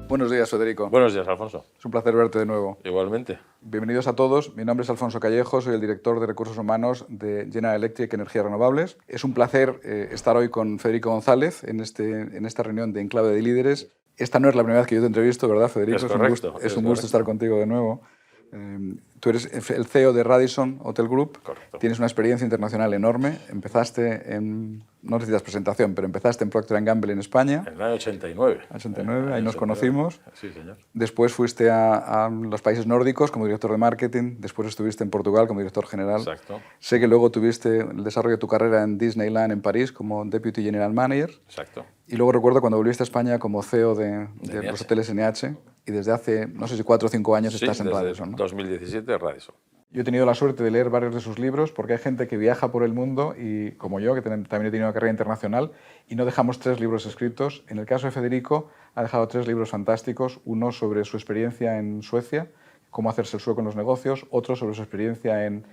Buenos días, Federico. Buenos días, Alfonso. Es un placer verte de nuevo. Igualmente. Bienvenidos a todos. Mi nombre es Alfonso Callejo, soy el director de Recursos Humanos de General Electric Energías Renovables. Es un placer estar hoy con Federico González en esta reunión de Enclave de Líderes. Esta no es la primera vez que yo te entrevisto, ¿verdad, Federico? Es correcto. Es un gusto estar contigo de nuevo. Tú eres el CEO de Radisson Hotel Group. Correcto. Tienes una experiencia internacional enorme. Empezaste no necesitas presentación, pero empezaste en Procter & Gamble en España. En el año 89. Ahí nos conocimos. Sí, señor. Después fuiste a los países nórdicos como director de marketing. Después estuviste en Portugal como director general. Exacto. Sé que luego tuviste el desarrollo de tu carrera en Disneyland en París como Deputy General Manager. Exacto. Y luego recuerdo cuando volviste a España como CEO de los hoteles NH. Y desde hace, no sé si 4 o 5 años estás en Radisson, ¿no? 2017 Radisson. Yo he tenido la suerte de leer varios de sus libros porque hay gente que viaja por el mundo y, como yo, que también he tenido una carrera internacional, y no dejamos 3 libros escritos. En el caso de Federico, ha dejado 3 libros fantásticos. Uno sobre su experiencia en Suecia, cómo hacerse el sueco en los negocios. Otro sobre su experiencia en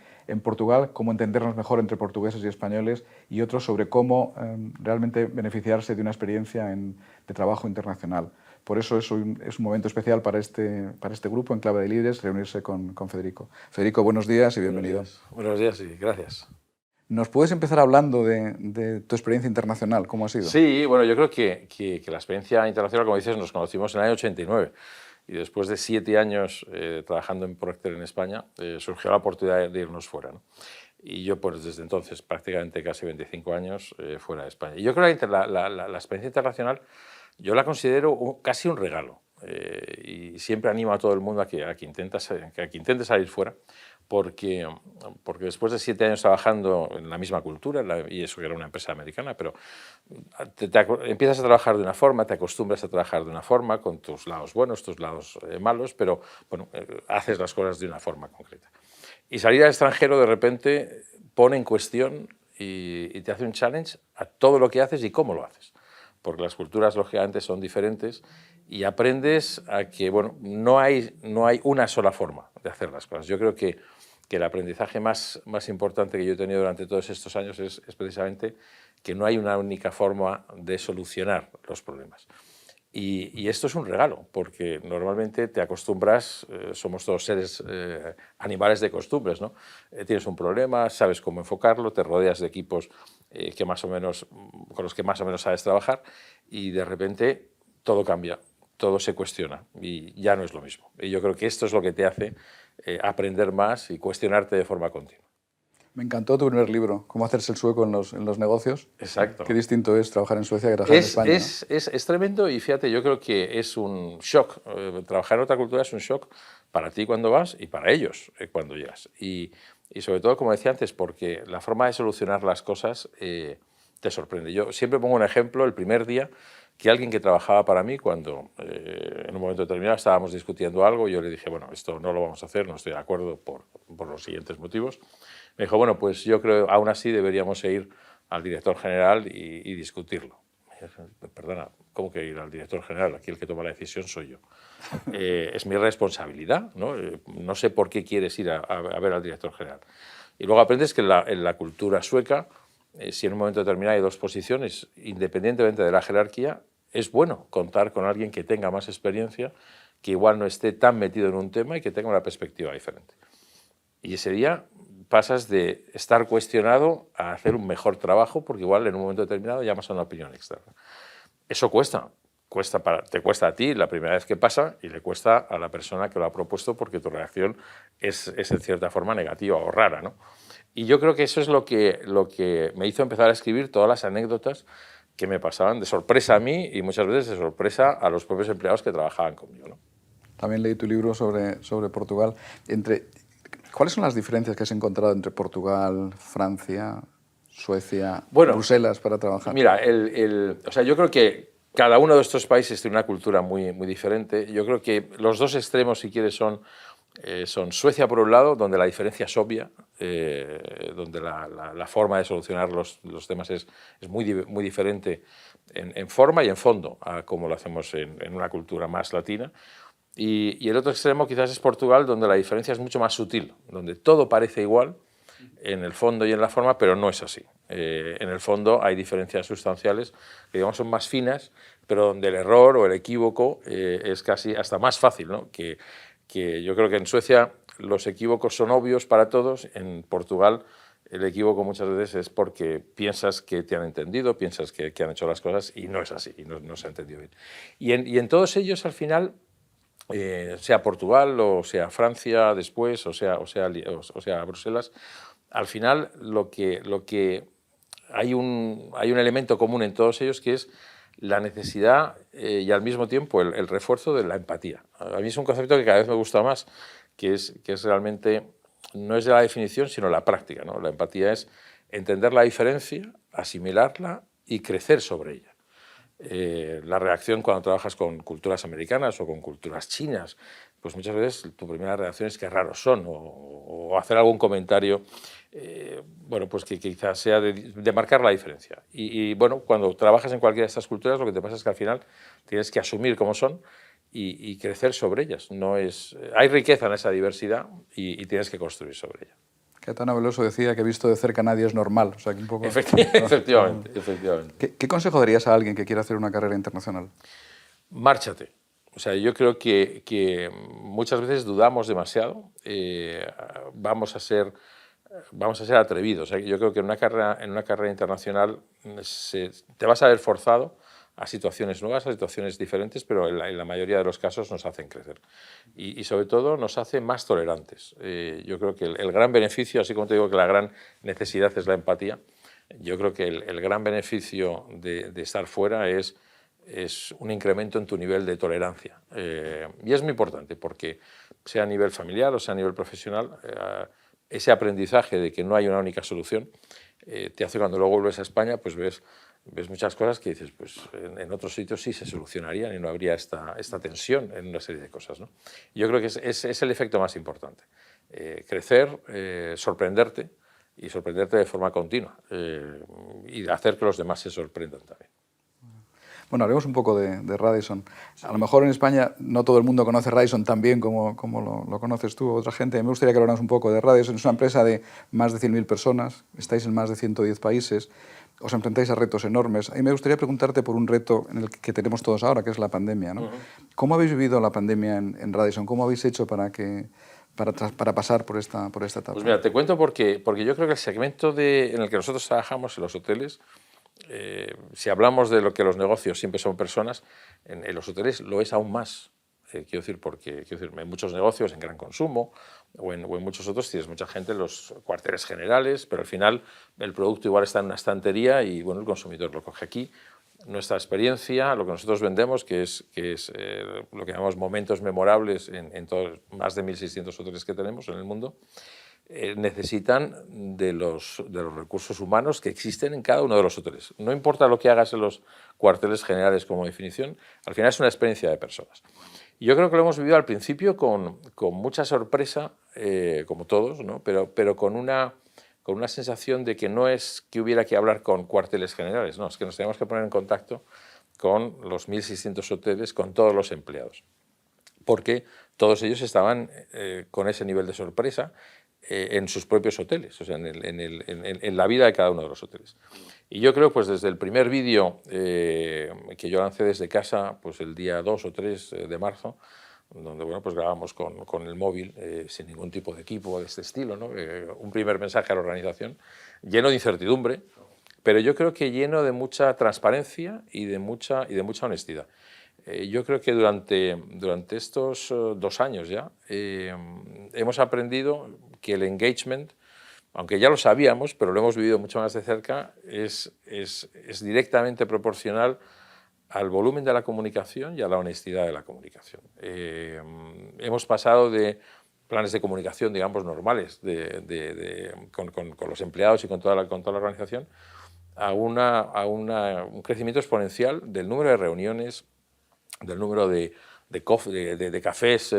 Portugal, cómo entendernos mejor entre portugueses y españoles. Y otro sobre cómo realmente beneficiarse de una experiencia de trabajo internacional. Por eso es un momento especial para este grupo en Clave de Líderes reunirse con Federico. Federico, buenos días y bienvenido. Buenos días y gracias. ¿Nos puedes empezar hablando de tu experiencia internacional? ¿Cómo ha sido? Sí, bueno, yo creo que la experiencia internacional, como dices, nos conocimos en el año 89. Y después de 7 años trabajando en Procter en España, surgió la oportunidad de irnos fuera, ¿no? Y yo, pues desde entonces, prácticamente casi 25 años fuera de España. Y yo creo que la experiencia internacional yo la considero casi un regalo. Y siempre animo a todo el mundo a que intente salir fuera, porque después de 7 años trabajando en la misma cultura, y eso que era una empresa americana, pero empiezas a trabajar de una forma, te acostumbras a trabajar de una forma, con tus lados buenos, tus lados malos, pero bueno, haces las cosas de una forma concreta. Y salir al extranjero de repente pone en cuestión y te hace un challenge a todo lo que haces y cómo lo haces, porque las culturas lógicamente son diferentes y aprendes a que bueno, no hay una sola forma de hacer las cosas. Yo creo que el aprendizaje más importante que yo he tenido durante todos estos años es precisamente que no hay una única forma de solucionar los problemas. Y esto es un regalo, porque normalmente te acostumbras, somos todos seres animales de costumbres, ¿no? Tienes un problema, sabes cómo enfocarlo, te rodeas de equipos con los que más o menos sabes trabajar, y de repente todo cambia, todo se cuestiona y ya no es lo mismo. Y yo creo que esto es lo que te hace aprender más y cuestionarte de forma continua. Me encantó tu primer libro, Cómo hacerse el sueco en los negocios. Exacto. Qué distinto es trabajar en Suecia que trabajar en España. Es tremendo, y fíjate, yo creo que es un shock. Trabajar en otra cultura es un shock para ti cuando vas y para ellos cuando llegas. Y sobre todo, como decía antes, porque la forma de solucionar las cosas te sorprende. Yo siempre pongo un ejemplo, el primer día que alguien que trabajaba para mí, cuando en un momento determinado estábamos discutiendo algo, yo le dije, bueno, esto no lo vamos a hacer, no estoy de acuerdo por los siguientes motivos. Me dijo, bueno, pues yo creo aún así deberíamos ir al director general y discutirlo. Perdona, ¿cómo que ir al director general? Aquí el que toma la decisión soy yo. Es mi responsabilidad, ¿no? No sé por qué quieres ir a ver al director general. Y luego aprendes que en la cultura sueca, si en un momento determinado hay 2 posiciones, independientemente de la jerarquía, es bueno contar con alguien que tenga más experiencia, que igual no esté tan metido en un tema y que tenga una perspectiva diferente. Y ese día pasas de estar cuestionado a hacer un mejor trabajo, porque igual en un momento determinado llamas a una opinión externa. Eso te cuesta a ti la primera vez que pasa, y le cuesta a la persona que lo ha propuesto, porque tu reacción es en cierta forma negativa o rara, ¿no? Y yo creo que eso es lo que me hizo empezar a escribir todas las anécdotas que me pasaban de sorpresa a mí y muchas veces de sorpresa a los propios empleados que trabajaban conmigo, ¿no? También leí tu libro sobre Portugal. ¿Cuáles son las diferencias que has encontrado entre Portugal, Francia, Suecia, Bruselas para trabajar? Mira, o sea, yo creo que cada uno de estos países tiene una cultura muy diferente. Yo creo que los 2 extremos, si quieres, son Suecia por un lado, donde la diferencia es obvia, donde la forma de solucionar los temas es muy diferente en forma y en fondo a como lo hacemos en una cultura más latina. Y el otro extremo quizás es Portugal, donde la diferencia es mucho más sutil, donde todo parece igual, en el fondo y en la forma, pero no es así. En el fondo hay diferencias sustanciales que digamos son más finas, pero donde el error o el equívoco es casi hasta más fácil, ¿no? Que yo creo que en Suecia los equívocos son obvios para todos, en Portugal el equívoco muchas veces es porque piensas que te han entendido, piensas que han hecho las cosas y no es así, y no se ha entendido bien. Y en todos ellos al final, sea Portugal o sea Francia después, o sea Bruselas, al final lo que hay un elemento común en todos ellos que es la necesidad y al mismo tiempo el refuerzo de la empatía. A mí es un concepto que cada vez me gusta más, que es realmente, no es de la definición, sino la práctica, ¿no? La empatía es entender la diferencia, asimilarla y crecer sobre ella. La reacción cuando trabajas con culturas americanas o con culturas chinas, pues muchas veces tu primera reacción es que raros son, o hacer algún comentario, bueno, pues que quizás sea de marcar la diferencia. Bueno, cuando trabajas en cualquiera de estas culturas, lo que te pasa es que al final tienes que asumir cómo son y crecer sobre ellas. No es, hay riqueza en esa diversidad y tienes que construir sobre ella. Caetano Veloso decía que visto de cerca nadie es normal. O sea, que un poco, Efectivamente. ¿Qué consejo darías a alguien que quiera hacer una carrera internacional? Márchate. O sea, yo creo que muchas veces dudamos demasiado, vamos a ser atrevidos. Yo creo que en una carrera internacional te vas a ver forzado a situaciones nuevas, a situaciones diferentes, pero en la mayoría de los casos nos hacen crecer. Y sobre todo nos hace más tolerantes. Yo creo que el gran beneficio, así como te digo que la gran necesidad es la empatía, yo creo que el gran beneficio de estar fuera es un incremento en tu nivel de tolerancia. Y es muy importante porque sea a nivel familiar o sea a nivel profesional, ese aprendizaje de que no hay una única solución te hace cuando luego vuelves a España, pues ves muchas cosas que dices, pues en otros sitios sí se solucionarían y no habría esta tensión en una serie de cosas, ¿no? Yo creo que es el efecto más importante. Crecer, sorprenderte y sorprenderte de forma continua y hacer que los demás se sorprendan también. Bueno, hablemos un poco de Radisson. A lo mejor en España no todo el mundo conoce Radisson tan bien como lo conoces tú o otra gente. Me gustaría que habláramos un poco de Radisson. Es una empresa de más de 100.000 personas, estáis en más de 110 países, os enfrentáis a retos enormes. A mí me gustaría preguntarte por un reto en el que tenemos todos ahora, que es la pandemia, ¿no? ¿Cómo habéis vivido la pandemia en Radisson? ¿Cómo habéis hecho para pasar por esta etapa? Pues mira, te cuento porque yo creo que el segmento en el que nosotros trabajamos, en los hoteles, si hablamos de lo que los negocios siempre son personas, en los hoteles lo es aún más. Quiero decir, en muchos negocios, en gran consumo o en muchos otros, tienes mucha gente en los cuarteles generales, pero al final el producto igual está en una estantería y bueno, el consumidor lo coge aquí. Nuestra experiencia, lo que nosotros vendemos, que es lo que llamamos momentos memorables en todos más de 1.600 hoteles que tenemos en el mundo, necesitan de los recursos humanos que existen en cada uno de los hoteles. No importa lo que hagas en los cuarteles generales como definición, al final es una experiencia de personas. Y yo creo que lo hemos vivido al principio con mucha sorpresa, como todos, ¿no? pero con una sensación de que no es que hubiera que hablar con cuarteles generales, no, es que nos teníamos que poner en contacto con los 1.600 hoteles, con todos los empleados, porque todos ellos estaban con ese nivel de sorpresa en sus propios hoteles, o sea, en la vida de cada uno de los hoteles. Y yo creo, pues desde el primer vídeo que yo lancé desde casa, pues el día 2 o 3 de marzo, donde bueno, pues grabamos con el móvil, sin ningún tipo de equipo de este estilo, ¿no? Un primer mensaje a la organización, lleno de incertidumbre, pero yo creo que lleno de mucha transparencia y de mucha honestidad. Yo creo que durante estos 2 años ya hemos aprendido que el engagement, aunque ya lo sabíamos, pero lo hemos vivido mucho más de cerca, es directamente proporcional al volumen de la comunicación y a la honestidad de la comunicación. Hemos pasado de planes de comunicación, digamos, normales con los empleados y con toda la organización a un crecimiento exponencial del número de reuniones, del número de cafés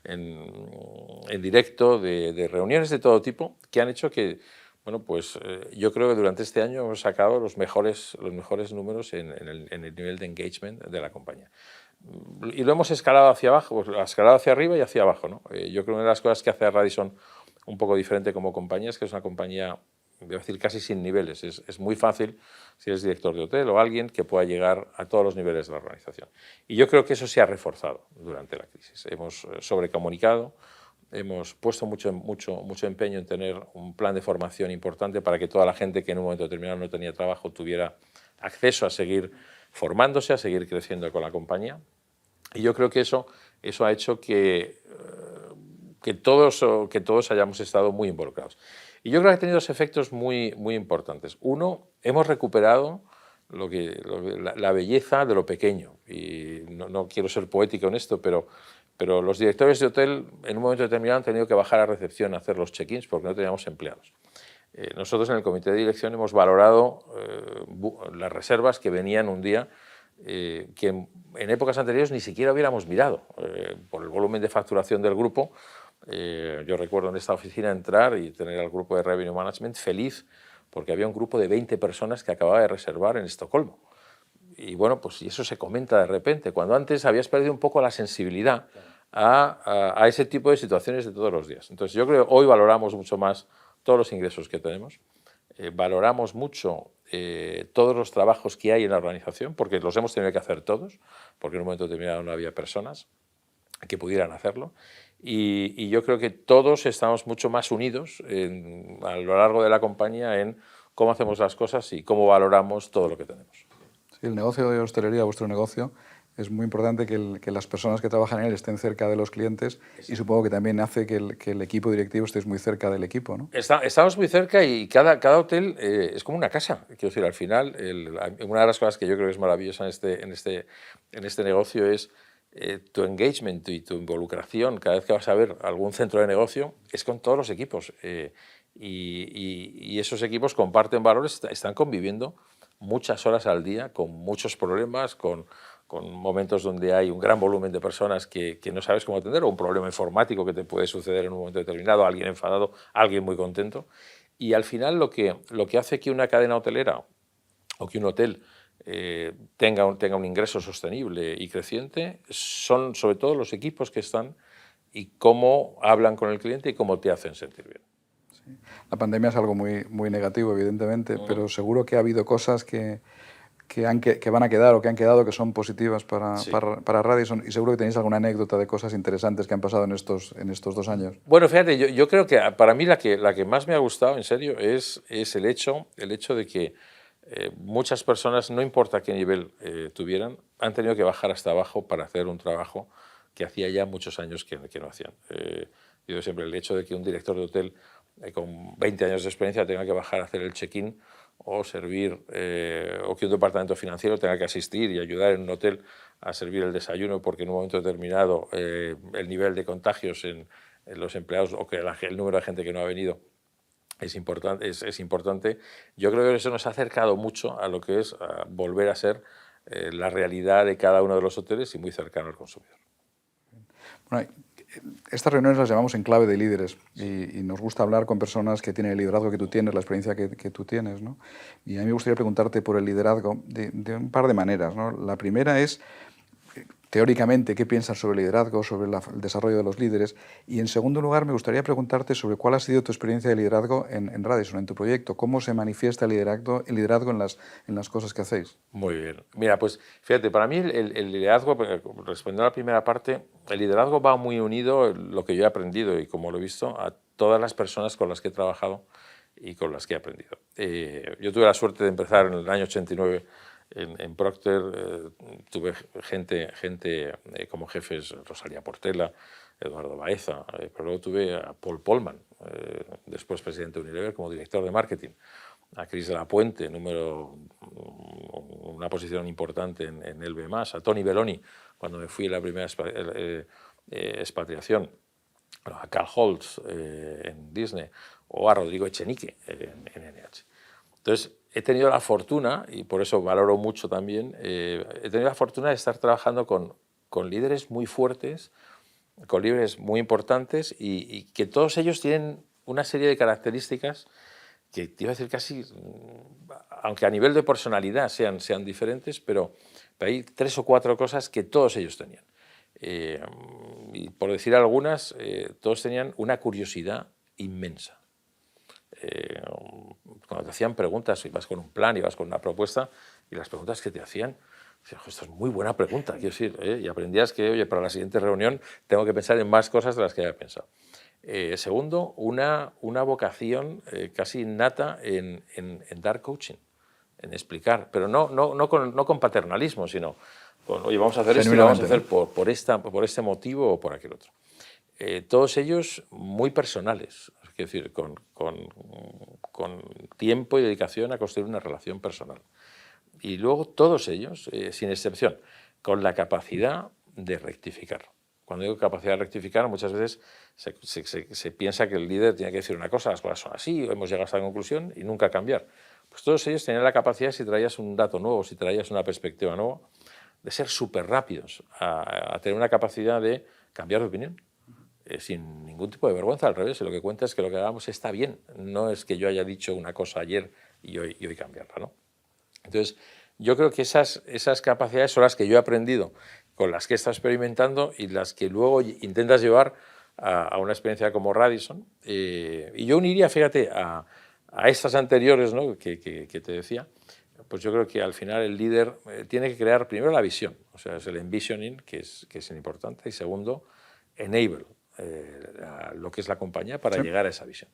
en directo, de reuniones de todo tipo, que han hecho que, bueno, pues yo creo que durante este año hemos sacado los mejores números en el nivel de engagement de la compañía. Y lo hemos escalado hacia abajo, pues, escalado hacia arriba y hacia abao, ¿no? Yo creo que una de las cosas que hace a Radisson un poco diferente como compañía es que es una compañía, voy a decir, casi sin niveles. Es muy fácil, si eres director de hotel o alguien, que pueda llegar a todos los niveles de la organización. Y yo creo que eso se ha reforzado durante la crisis. Hemos sobrecomunicado, hemos puesto mucho empeño en tener un plan de formación importante para que toda la gente que en un momento determinado no tenía trabajo tuviera acceso a seguir formándose, a seguir creciendo con la compañía. Y yo creo que eso ha hecho que todos hayamos estado muy involucrados. Y yo creo que ha tenido dos efectos muy importantes. Uno, hemos recuperado la belleza de lo pequeño. Y no quiero ser poético en esto, pero los directores de hotel en un momento determinado han tenido que bajar a recepción a hacer los check-ins porque no teníamos empleados. Nosotros en el comité de dirección hemos valorado las reservas que venían un día que en épocas anteriores ni siquiera hubiéramos mirado por el volumen de facturación del grupo. Yo recuerdo en esta oficina entrar y tener al grupo de Revenue Management feliz porque había un grupo de 20 personas que acababa de reservar en Estocolmo. Y bueno, pues y eso se comenta de repente, cuando antes habías perdido un poco la sensibilidad a ese tipo de situaciones de todos los días. Entonces yo creo que hoy valoramos mucho más todos los ingresos que tenemos, valoramos mucho todos los trabajos que hay en la organización, porque los hemos tenido que hacer todos, porque en un momento determinado no había personas que pudieran hacerlo. Y yo creo que todos estamos mucho más unidos a lo largo de la compañía en cómo hacemos las cosas y cómo valoramos todo lo que tenemos. Sí, el negocio de hostelería, vuestro negocio, es muy importante que las personas que trabajan en él estén cerca de los clientes y supongo que también hace que el equipo directivo esté muy cerca del equipo, ¿no? Estamos muy cerca y cada hotel es como una casa. Quiero decir, al final, una de las cosas que yo creo que es maravillosa en este negocio es tu engagement y tu involucración. Cada vez que vas a ver algún centro de negocio es con todos los equipos y esos equipos comparten valores, están conviviendo muchas horas al día con muchos problemas, con momentos donde hay un gran volumen de personas que no sabes cómo atender, o un problema informático que te puede suceder en un momento determinado, alguien enfadado, alguien muy contento. Y al final lo que hace que una cadena hotelera o que un hotel tenga un ingreso sostenible y creciente son sobre todo los equipos que están y cómo hablan con el cliente y cómo te hacen sentir bien. Sí. La pandemia es algo muy negativo, evidentemente, pero seguro que ha habido cosas que van a quedar o que han quedado que son positivas para Radisson, y seguro que tenéis alguna anécdota de cosas interesantes que han pasado en estos 2 años. Bueno, fíjate, yo creo que para mí la que más me ha gustado, en serio, es el hecho de que muchas personas, no importa qué nivel tuvieran, han tenido que bajar hasta abajo para hacer un trabajo que hacía ya muchos años que no hacían. Digo siempre, el hecho de que un director de hotel con 20 años de experiencia tenga que bajar a hacer el check-in o servir, o que un departamento financiero tenga que asistir y ayudar en un hotel a servir el desayuno porque en un momento determinado el nivel de contagios en los empleados o que el número de gente que no ha venido es importante. Yo creo que eso nos ha acercado mucho a lo que es volver a ser la realidad de cada uno de los hoteles y muy cercano al consumidor. Bueno, estas reuniones las llamamos en clave de líderes y nos gusta hablar con personas que tienen el liderazgo que tú tienes, la experiencia que tú tienes, ¿no? Y a mí me gustaría preguntarte por el liderazgo de un par de maneras, ¿no? La primera es, teóricamente, ¿qué piensas sobre el liderazgo, sobre el desarrollo de los líderes? Y en segundo lugar, me gustaría preguntarte sobre cuál ha sido tu experiencia de liderazgo en Radisson, en tu proyecto. ¿Cómo se manifiesta el liderazgo en las cosas que hacéis? Muy bien. Mira, pues fíjate, para mí el liderazgo, respondiendo a la primera parte, el liderazgo va muy unido, lo que yo he aprendido y como lo he visto, a todas las personas con las que he trabajado y con las que he aprendido. Yo tuve la suerte de empezar en el año 89 en Procter, tuve gente como jefes, Rosalía Portela, Eduardo Baeza, pero luego tuve a Paul Polman, después presidente de Unilever, como director de marketing, a Cris de la Puente, una posición importante en LV+, a Tony Belloni, cuando me fui a la primera expatriación, a Carl Holtz en Disney, o a Rodrigo Echenique en NH. Entonces, he tenido la fortuna, y por eso valoro mucho también, he tenido la fortuna de estar trabajando con líderes muy fuertes, con líderes muy importantes y que todos ellos tienen una serie de características que te iba a decir casi, aunque a nivel de personalidad sean diferentes, pero hay 3 o 4 cosas que todos ellos tenían. Y por decir algunas, todos tenían una curiosidad inmensa. Cuando te hacían preguntas, ibas con un plan, ibas con una propuesta, y las preguntas que te hacían, decías, esto es muy buena pregunta, quiero decir, y aprendías que, oye, para la siguiente reunión tengo que pensar en más cosas de las que había pensado. Segundo, una vocación casi innata en dar coaching, en explicar, pero no con paternalismo, sino con, oye, vamos a hacer esto y lo vamos a hacer por este motivo o por aquel otro. Todos ellos muy personales, es decir, con tiempo y dedicación a construir una relación personal. Y luego todos ellos, sin excepción, con la capacidad de rectificar. Cuando digo capacidad de rectificar, muchas veces se piensa que el líder tiene que decir una cosa, las cosas son así, hemos llegado a esta conclusión y nunca cambiar. Pues todos ellos tenían la capacidad, si traías un dato nuevo, si traías una perspectiva nueva, de ser súper rápidos, a tener una capacidad de cambiar de opinión. Sin ningún tipo de vergüenza, al revés, lo que cuenta es que lo que hagamos está bien, no es que yo haya dicho una cosa ayer y hoy cambiarla, ¿no? Entonces, yo creo que esas capacidades son las que yo he aprendido, con las que he estado experimentando y las que luego intentas llevar a una experiencia como Radisson. Y yo uniría, fíjate, a estas anteriores, ¿no?, que te decía, pues yo creo que al final el líder tiene que crear primero la visión, o sea, es el envisioning, que es importante, y segundo, enable, lo que es la compañía para llegar a esa visión.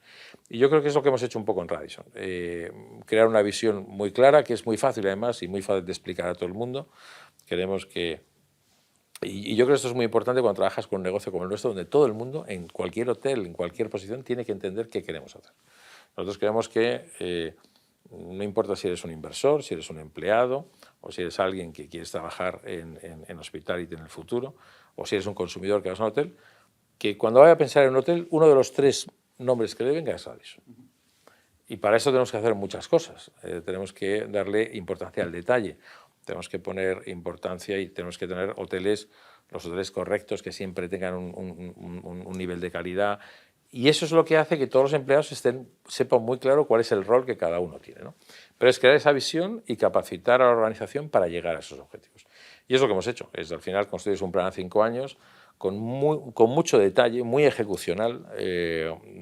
Y yo creo que es lo que hemos hecho un poco en Radisson. Crear una visión muy clara, que es muy fácil además y muy fácil de explicar a todo el mundo. Queremos que... Y yo creo que esto es muy importante cuando trabajas con un negocio como el nuestro, donde todo el mundo, en cualquier hotel, en cualquier posición, tiene que entender qué queremos hacer. Nosotros creemos que no importa si eres un inversor, si eres un empleado, o si eres alguien que quieres trabajar en hospitality en el futuro, o si eres un consumidor que vas a un hotel, que cuando vaya a pensar en un hotel, uno de los 3 nombres que le venga es Radisson. Y para eso tenemos que hacer muchas cosas. Tenemos que darle importancia al detalle, tenemos que poner importancia y tenemos que tener los hoteles correctos, que siempre tengan un nivel de calidad. Y eso es lo que hace que todos los empleados sepan muy claro cuál es el rol que cada uno tiene, ¿no? Pero es crear esa visión y capacitar a la organización para llegar a esos objetivos. Y es lo que hemos hecho. Al final construir un plan a 5 años, con mucho detalle, muy ejecucional,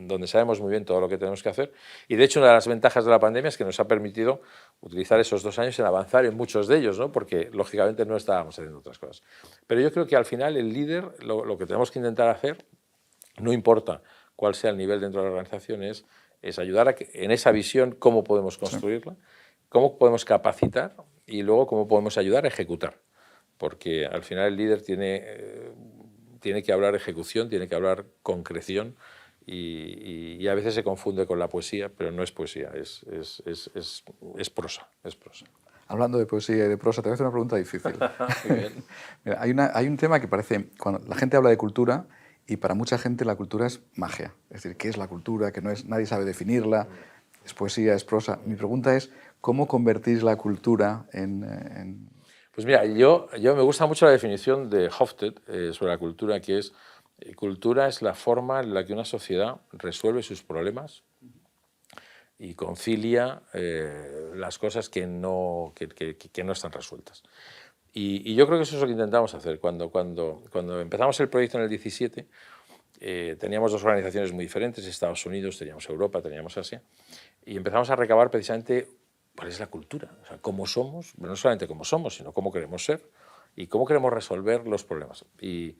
donde sabemos muy bien todo lo que tenemos que hacer. Y de hecho, una de las ventajas de la pandemia es que nos ha permitido utilizar esos 2 años en avanzar en muchos de ellos, ¿no?, porque lógicamente no estábamos haciendo otras cosas. Pero yo creo que al final el líder, lo que tenemos que intentar hacer, no importa cuál sea el nivel dentro de la organización, es ayudar a que en esa visión cómo podemos construirla, cómo podemos capacitar y luego cómo podemos ayudar a ejecutar. Porque al final el líder tiene que hablar ejecución, tiene que hablar concreción y a veces se confunde con la poesía, pero no es poesía, es prosa, es prosa. Hablando de poesía y de prosa, te voy a hacer una pregunta difícil. Muy bien. Mira, hay un tema que parece, cuando la gente habla de cultura, y para mucha gente la cultura es magia. Es decir, ¿qué es la cultura? Que nadie sabe definirla, es poesía, es prosa. Mi pregunta es, ¿cómo convertís la cultura en...? Pues mira, yo me gusta mucho la definición de Hofstede sobre la cultura, que es cultura es la forma en la que una sociedad resuelve sus problemas y concilia las cosas que no están resueltas. Y yo creo que eso es lo que intentamos hacer. Cuando empezamos el proyecto en el 17, teníamos 2 organizaciones muy diferentes, Estados Unidos, teníamos Europa, teníamos Asia, y empezamos a recabar precisamente cuál es la cultura, o sea, cómo somos, no solamente cómo somos, sino cómo queremos ser y cómo queremos resolver los problemas. Y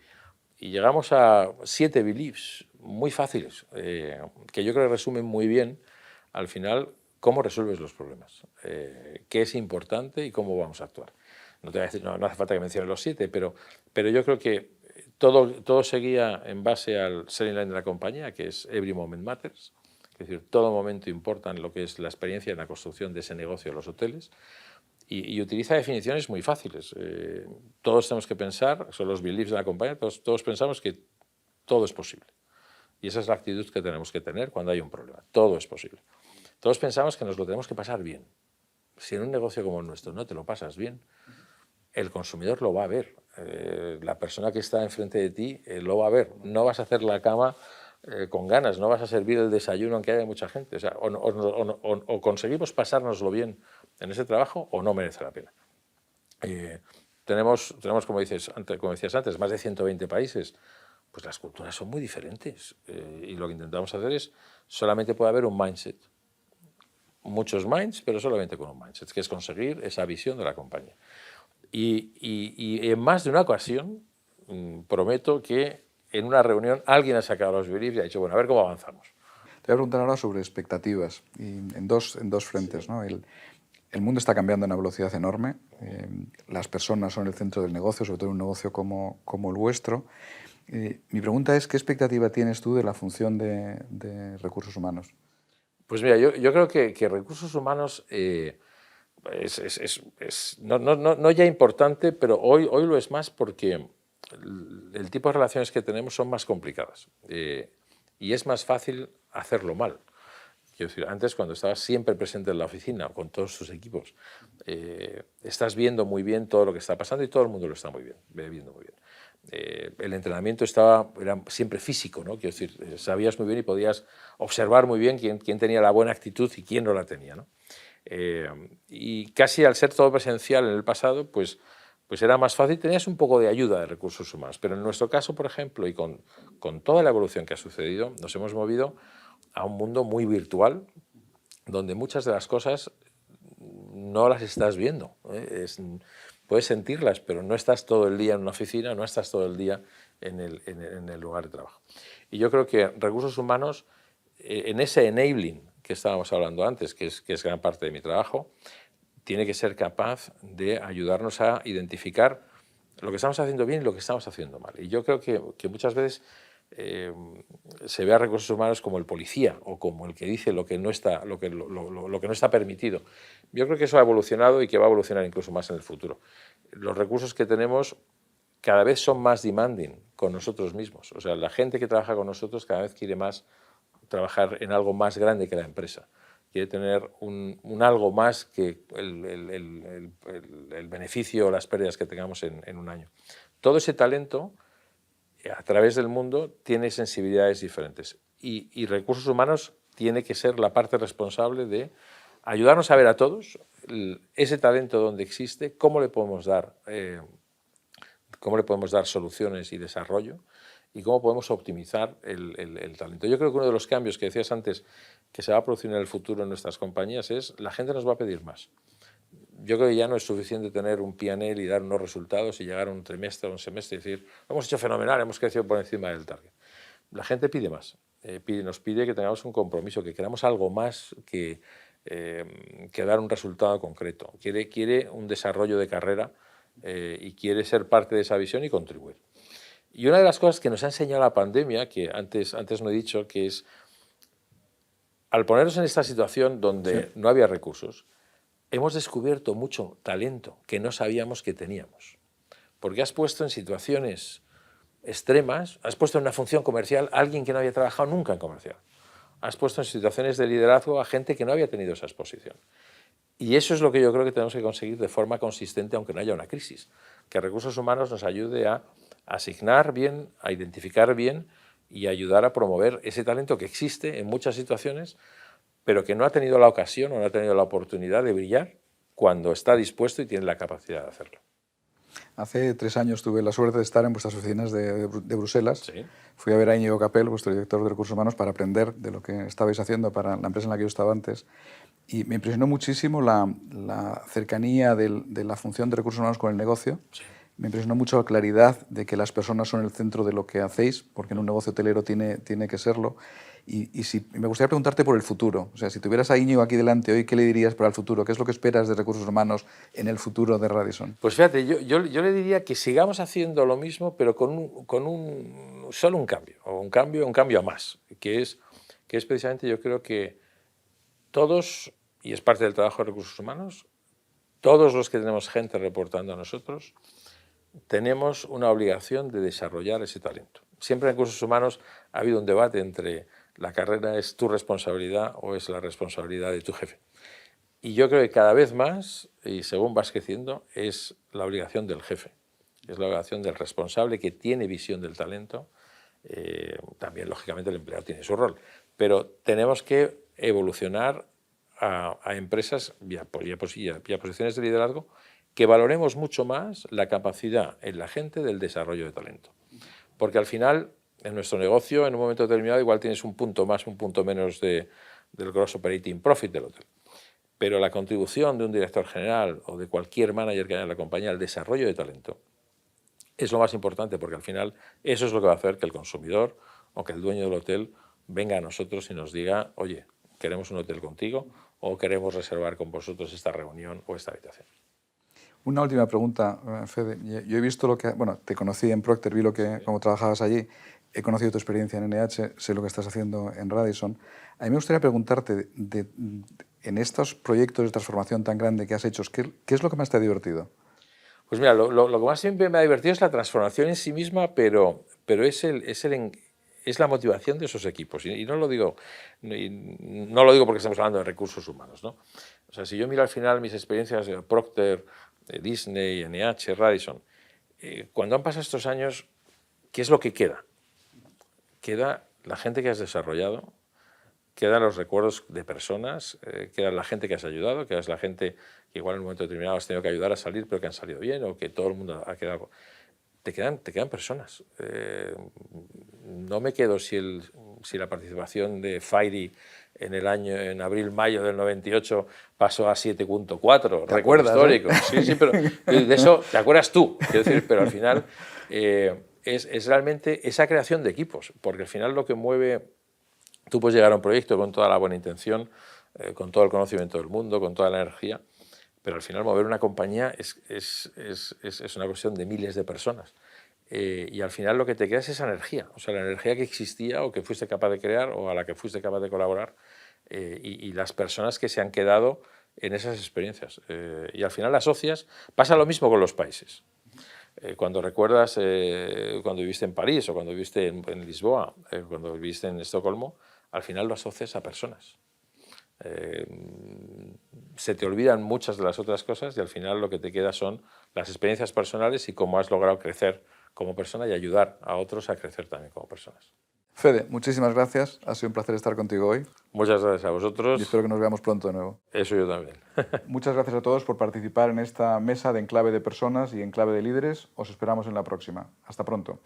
llegamos a 7 beliefs muy fáciles, que yo creo que resumen muy bien, al final, cómo resuelves los problemas, qué es importante y cómo vamos a actuar. No te voy a decir, no hace falta que mencione los 7, pero yo creo que todo seguía en base al selling line de la compañía, que es Every Moment Matters. Es decir, todo momento importa en lo que es la experiencia en la construcción de ese negocio de los hoteles, y utiliza definiciones muy fáciles. Todos tenemos que pensar, son los beliefs de la compañía, todos pensamos que todo es posible. Y esa es la actitud que tenemos que tener cuando hay un problema. Todo es posible. Todos pensamos que nos lo tenemos que pasar bien. Si en un negocio como el nuestro no te lo pasas bien, el consumidor lo va a ver. La persona que está enfrente de ti lo va a ver. No vas a hacer la cama con ganas, no vas a servir el desayuno aunque haya mucha gente. O sea, o conseguimos pasárnoslo bien en ese trabajo o no merece la pena. Tenemos como decías antes, más de 120 países. pues las culturas son muy diferentes. Y lo que intentamos hacer es, solamente puede haber un mindset. Muchos minds, pero solamente con un mindset, que es conseguir esa visión de la compañía. Y en más de una ocasión, prometo que en una reunión alguien ha sacado los briefs y ha dicho, bueno, a ver cómo avanzamos. Te voy a preguntar ahora sobre expectativas, y en dos frentes, ¿no? El mundo está cambiando a una velocidad enorme, las personas son el centro del negocio, sobre todo en un negocio como el vuestro. Mi pregunta es, ¿qué expectativa tienes tú de la función de recursos humanos? Pues mira, yo creo que recursos humanos no ya importante, pero hoy lo es más porque el tipo de relaciones que tenemos son más complicadas y es más fácil hacerlo mal. Quiero decir, antes, cuando estabas siempre presente en la oficina con todos tus equipos, estás viendo muy bien todo lo que está pasando y todo el mundo lo está viendo muy bien. El entrenamiento era siempre físico, ¿no? Quiero decir, sabías muy bien y podías observar muy bien quién tenía la buena actitud y quién no la tenía, ¿no? Y casi al ser todo presencial en el pasado, pues era más fácil, tenías un poco de ayuda de recursos humanos. Pero en nuestro caso, por ejemplo, y con toda la evolución que ha sucedido, nos hemos movido a un mundo muy virtual, donde muchas de las cosas no las estás viendo. Puedes sentirlas, pero no estás todo el día en una oficina, no estás todo el día en el lugar de trabajo. Y yo creo que recursos humanos, en ese enabling que estábamos hablando antes, que es gran parte de mi trabajo, tiene que ser capaz de ayudarnos a identificar lo que estamos haciendo bien y lo que estamos haciendo mal. Y yo creo que muchas veces se ve a recursos humanos como el policía o como el que dice lo que no está, lo que no está permitido. Yo creo que eso ha evolucionado y que va a evolucionar incluso más en el futuro. Los recursos que tenemos cada vez son más demanding con nosotros mismos. O sea, la gente que trabaja con nosotros cada vez quiere más trabajar en algo más grande que la empresa. Quiere tener un algo más que el beneficio o las pérdidas que tengamos en un año. Todo ese talento a través del mundo tiene sensibilidades diferentes y recursos humanos tiene que ser la parte responsable de ayudarnos a ver a todos ese talento donde existe, cómo le podemos dar soluciones y desarrollo y cómo podemos optimizar el talento. Yo creo que uno de los cambios que decías antes que se va a producir en el futuro en nuestras compañías es la gente nos va a pedir más. Yo creo que ya no es suficiente tener un P&L y dar unos resultados y llegar a un trimestre o un semestre y decir, lo hemos hecho fenomenal, hemos crecido por encima del target. La gente pide más, nos pide que tengamos un compromiso, que queramos algo más que dar un resultado concreto. Quiere un desarrollo de carrera y quiere ser parte de esa visión y contribuir. Y una de las cosas que nos ha enseñado la pandemia, que antes no he dicho, que es al ponernos en esta situación donde no había recursos, hemos descubierto mucho talento que no sabíamos que teníamos. Porque has puesto en situaciones extremas, has puesto en una función comercial a alguien que no había trabajado nunca en comercial. Has puesto en situaciones de liderazgo a gente que no había tenido esa exposición. Y eso es lo que yo creo que tenemos que conseguir de forma consistente, aunque no haya una crisis. Que recursos humanos nos ayude a asignar bien, a identificar bien y ayudar a promover ese talento que existe en muchas situaciones, pero que no ha tenido la ocasión o no ha tenido la oportunidad de brillar cuando está dispuesto y tiene la capacidad de hacerlo. Hace 3 años tuve la suerte de estar en vuestras oficinas de Bruselas. Sí. Fui a ver a Íñigo Capel, vuestro director de Recursos Humanos, para aprender de lo que estabais haciendo para la empresa en la que yo estaba antes. Y me impresionó muchísimo la cercanía de la función de Recursos Humanos con el negocio. Sí. Me impresionó mucho la claridad de que las personas son el centro de lo que hacéis, porque en un negocio hotelero tiene que serlo. Y me gustaría preguntarte por el futuro. O sea, si tuvieras a Íñigo aquí delante hoy, ¿qué le dirías para el futuro? ¿Qué es lo que esperas de Recursos Humanos en el futuro de Radisson? Pues fíjate, yo le diría que sigamos haciendo lo mismo, pero solo un cambio, o un cambio a más, que es precisamente, yo creo que todos, y es parte del trabajo de Recursos Humanos, todos los que tenemos gente reportando a nosotros, tenemos una obligación de desarrollar ese talento. Siempre en Recursos Humanos ha habido un debate entre la carrera es tu responsabilidad o es la responsabilidad de tu jefe. Y yo creo que cada vez más, y según vas creciendo, es la obligación del jefe, es la obligación del responsable que tiene visión del talento. También, lógicamente, el empleado tiene su rol, pero tenemos que evolucionar a empresas y a posiciones de liderazgo que valoremos mucho más la capacidad en la gente del desarrollo de talento. Porque al final En nuestro negocio, en un momento determinado, igual tienes un punto más, un punto menos del gross operating profit del hotel. Pero la contribución de un director general o de cualquier manager que haya en la compañía al desarrollo de talento es lo más importante, porque al final eso es lo que va a hacer que el consumidor o que el dueño del hotel venga a nosotros y nos diga, oye, queremos un hotel contigo o queremos reservar con vosotros esta reunión o esta habitación. Una última pregunta, Fede. Yo he visto lo que... Bueno, te conocí en Procter, vi cómo trabajabas allí, he conocido tu experiencia en NH, sé lo que estás haciendo en Radisson. A mí me gustaría preguntarte, en estos proyectos de transformación tan grande que has hecho, ¿qué es lo que más te ha divertido? Pues mira, lo que más siempre me ha divertido es la transformación en sí misma, pero es la motivación de esos equipos. Y no lo digo porque estamos hablando de recursos humanos, ¿no? O sea, si yo miro al final mis experiencias de Procter, de Disney, NH, Radisson, cuando han pasado estos años, ¿qué es lo que queda? Queda la gente que has desarrollado, quedan los recuerdos de personas, queda la gente que has ayudado, queda la gente que igual en un momento determinado has tenido que ayudar a salir pero que han salido bien o que todo el mundo ha quedado... Te quedan personas. No me quedo si la participación de Fairy en abril-mayo del 98 pasó a 7.4, récord histórico. Sí, pero de eso te acuerdas tú, quiero decir, pero al final es realmente esa creación de equipos, porque al final lo que mueve... Tú puedes llegar a un proyecto con toda la buena intención, con todo el conocimiento del mundo, con toda la energía, pero al final mover una compañía es una cuestión de miles de personas. Y al final lo que te queda es esa energía, o sea, la energía que existía o que fuiste capaz de crear o a la que fuiste capaz de colaborar y las personas que se han quedado en esas experiencias. Y al final las asocias, pasa lo mismo con los países. Cuando recuerdas cuando viviste en París o cuando viviste en Lisboa, cuando viviste en Estocolmo, al final lo asocias a personas. Se te olvidan muchas de las otras cosas y al final lo que te queda son las experiencias personales y cómo has logrado crecer como persona y ayudar a otros a crecer también como personas. Fede, muchísimas gracias. Ha sido un placer estar contigo hoy. Muchas gracias a vosotros. Y espero que nos veamos pronto de nuevo. Eso yo también. Muchas gracias a todos por participar en esta mesa de Enclave de Personas y Enclave de Líderes. Os esperamos en la próxima. Hasta pronto.